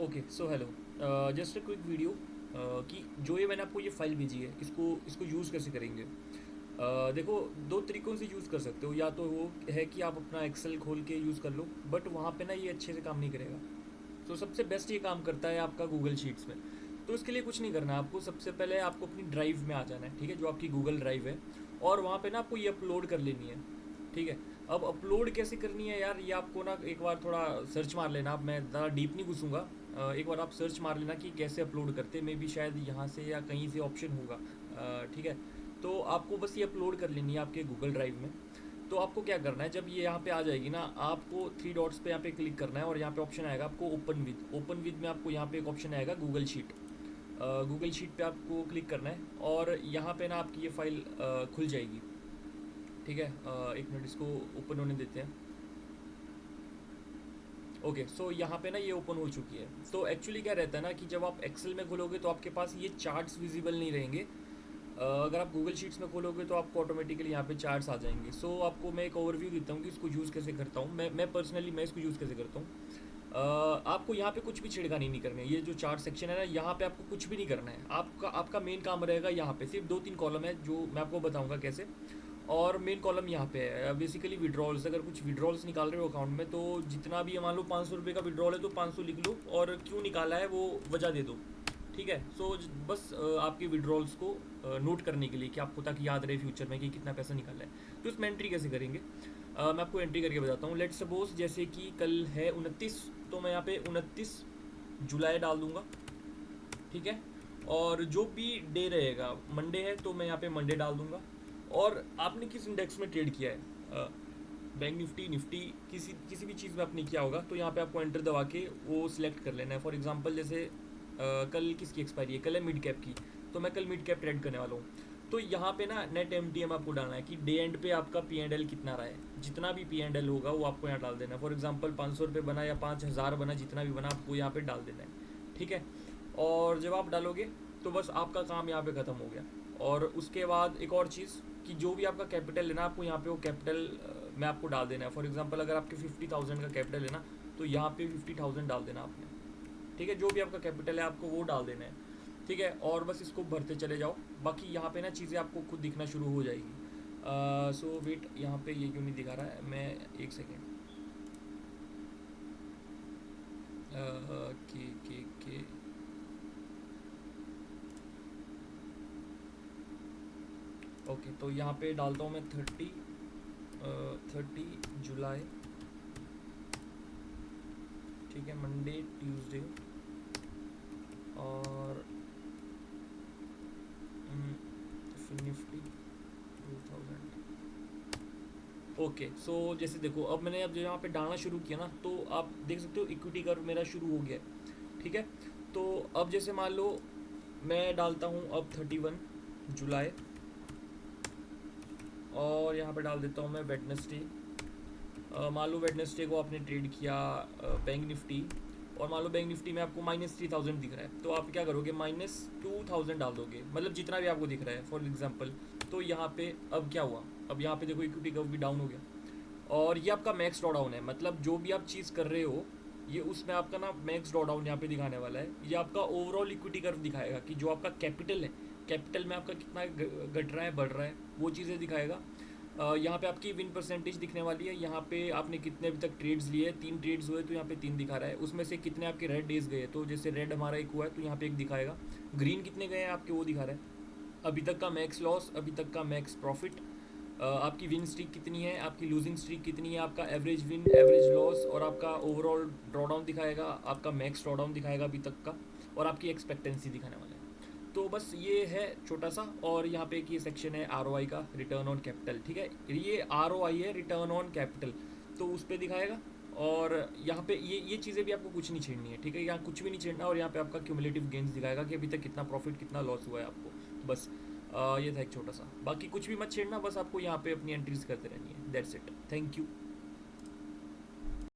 Okay so hello, just a quick video कि जो ये मैंने आपको ये फाइल भेजी है इसको इसको यूज़ कैसे करेंगे। देखो, दो तरीक़ों से यूज़ कर सकते हो। या तो वो है कि आप अपना एक्सेल खोल के यूज़ कर लो, बट वहाँ पे ना ये अच्छे से काम नहीं करेगा। तो सबसे बेस्ट ये काम करता है आपका गूगल शीट्स में। तो इसके लिए कुछ नहीं करना है आपको। सबसे पहले आपको अपनी ड्राइव में आ जाना है, ठीक है, जो आपकी गूगल ड्राइव है। और वहाँ पे ना आपको ये अपलोड कर लेनी है, ठीक है। अब अपलोड कैसे करनी है यार, ये आपको ना एक बार थोड़ा सर्च मार लेना। अब मैं ज़्यादा डीप नहीं घुसूँगा। एक बार आप सर्च मार लेना कि कैसे अपलोड करते, मे बी शायद यहाँ से या कहीं से ऑप्शन होगा, ठीक है। तो आपको बस ये अपलोड कर लेनी है आपके गूगल ड्राइव में। तो आपको क्या करना है, जब ये यहाँ पे आ जाएगी ना, आपको थ्री डॉट्स पे यहाँ पे क्लिक करना है और यहाँ पे ऑप्शन आएगा आपको ओपन विद में आपको यहाँ पे एक ऑप्शन आएगा गूगल शीट। गूगल शीट पे आपको क्लिक करना है और यहाँ पे ना आपकी ये फाइल खुल जाएगी, ठीक है। एक मिनट, इसको ओपन होने देते हैं। ओके सो यहाँ पे ना ये ओपन हो चुकी है। तो एक्चुअली क्या रहता है ना कि जब आप एक्सेल में खोलोगे तो आपके पास ये चार्ट्स विजिबल नहीं रहेंगे। अगर आप गूगल शीट्स में खोलोगे तो आपको ऑटोमेटिकली यहाँ पे चार्ट्स आ जाएंगे। सो आपको मैं एक ओवरव्यू देता हूँ कि इसको यूज़ कैसे करता हूँ। मैं पर्सनली मैं इसको यूज़ कैसे करता हूँ। आपको यहाँ पे कुछ भी छिड़कानी नहीं करनी है। ये जो चार्ट सेक्शन है ना, यहाँ पे आपको कुछ भी नहीं करना है। आपका आपका मेन काम रहेगा यहाँ पे सिर्फ दो तीन कॉलम है जो मैं आपको बताऊँगा कैसे। और मेन कॉलम यहाँ पे है बेसिकली विड्रॉल्स। अगर कुछ विड्रॉल्स निकाल रहे हो अकाउंट में, तो जितना भी मान लो 500 रुपये का विड्रॉल है तो 500 लिख लो और क्यों निकाला है वो वजह दे दो, ठीक है। सो बस आपके विड्रॉल्स को नोट करने के लिए कि आपको, ताकि याद रहे फ्यूचर में कि कितना पैसा निकाला है। तो इसमें एंट्री कैसे करेंगे, मैं आपको एंट्री करके बताता हूँ। लेट सपोज जैसे कि कल है 29, तो मैं यहाँ पे 29 जुलाई डाल दूंगा, ठीक है। और जो भी डे रहेगा, मंडे है तो मैं यहाँ पे मंडे डाल दूंगा। और आपने किस इंडेक्स में ट्रेड किया है, बैंक निफ्टी, निफ्टी, किसी किसी भी चीज़ में आपने किया होगा, तो यहाँ पे आपको एंटर दबा के वो सिलेक्ट कर लेना है। फॉर एग्जांपल जैसे कल किसकी एक्सपायरी है, कल है मिड कैप की, तो मैं कल मिड कैप ट्रेड करने वाला हूँ। तो यहाँ पे ना नेट एम टी एम आपको डालना है कि डे एंड पे आपका पी एंड एल कितना रहा है। जितना भी पी एंड एल होगा वो आपको यहाँ डाल देना है। फॉर एग्जांपल 500 रुपये बना या 5000 बना, जितना भी बना आपको यहाँ पे डाल देना है, ठीक है। और जब आप डालोगे तो बस आपका काम यहाँ पे ख़त्म हो गया। और उसके बाद एक और चीज़ कि जो भी आपका कैपिटल है ना, आपको यहाँ पे वो कैपिटल में आपको डाल देना है। फॉर एग्जांपल अगर आपके 50,000 का कैपिटल है ना, तो यहाँ पे 50,000 डाल देना आपने, ठीक है। जो भी आपका कैपिटल है आपको वो डाल देना है, ठीक है। और बस इसको भरते चले जाओ। बाकी यहाँ पे ना चीज़ें आपको खुद दिखना शुरू हो जाएगी। सो वेट, यहाँ पे ये क्यों नहीं दिखा रहा है, मैं एक सेकेंड। के ओके, तो यहाँ पे डालता हूँ मैं 30 जुलाई, ठीक है, मंडे, ट्यूसडे। और निफ्टी 2000। ओके सो जैसे देखो, अब मैंने अब यहाँ पे डालना शुरू किया ना, तो आप देख सकते हो इक्विटी कर्व मेरा शुरू हो गया है, ठीक है। तो अब जैसे मान लो मैं डालता हूँ अब 31 जुलाई, और यहाँ पे डाल देता हूँ मैं वेडनेसडे। मान लो वेडनेसडे को आपने ट्रेड किया बैंक निफ्टी, और मान लो बैंक निफ्टी में आपको -3000 दिख रहा है, तो आप क्या करोगे, -2000 डाल दोगे, मतलब जितना भी आपको दिख रहा है फॉर एग्जांपल। तो यहाँ पे अब क्या हुआ, अब यहाँ पे देखो इक्विटी कर्व भी डाउन हो गया। और ये आपका मैक्स ड्रॉ डाउन है, मतलब जो भी आप चीज़ कर रहे हो ये उसमें आपका ना मैक्स ड्रॉ डाउन यहाँ पे दिखाने वाला है। ये आपका ओवरऑल इक्विटी कर्व दिखाएगा कि जो आपका कैपिटल है, कैपिटल में आपका कितना घट रहा है, बढ़ रहा है, वो चीज़ें दिखाएगा। यहाँ पे आपकी विन परसेंटेज दिखने वाली है। यहाँ पे आपने कितने अभी तक ट्रेड्स लिए, 3 ट्रेड्स हुए तो यहाँ पे 3 दिखा रहा है। उसमें से कितने आपके रेड डेज गए, तो जैसे रेड हमारा एक हुआ है तो यहाँ पे 1 दिखाएगा। ग्रीन कितने गए हैं आपके, वो दिखा रहा है। अभी तक का मैक्स लॉस, अभी तक का मैक्स प्रॉफिट, आपकी विन स्ट्रीक कितनी है, आपकी लूजिंग स्ट्रीक कितनी है, आपका एवरेज विन, एवरेज लॉस, और आपका ओवरऑल ड्रॉडाउन दिखाएगा, आपका मैक्स ड्रॉडाउन दिखाएगा अभी तक का, और आपकी एक्सपेक्टेंसी दिखाने वाला है। तो बस ये है छोटा सा। और यहाँ पे एक ये सेक्शन है ROI का, रिटर्न ऑन कैपिटल, ठीक है। ये ROI है, रिटर्न ऑन कैपिटल, तो उस पर दिखाएगा। और यहाँ पे ये चीज़ें भी आपको कुछ नहीं छेड़नी है, ठीक है, यहाँ कुछ भी नहीं छेड़ना। और यहाँ पे आपका क्यूमुलेटिव गेंस दिखाएगा कि अभी तक कितना प्रॉफिट, कितना लॉस हुआ है आपको, बस। ये था एक छोटा सा, बाकी कुछ भी मत छेड़ना, बस आपको यहाँ पे अपनी एंट्रीज करते रहनी है। That's it, thank you.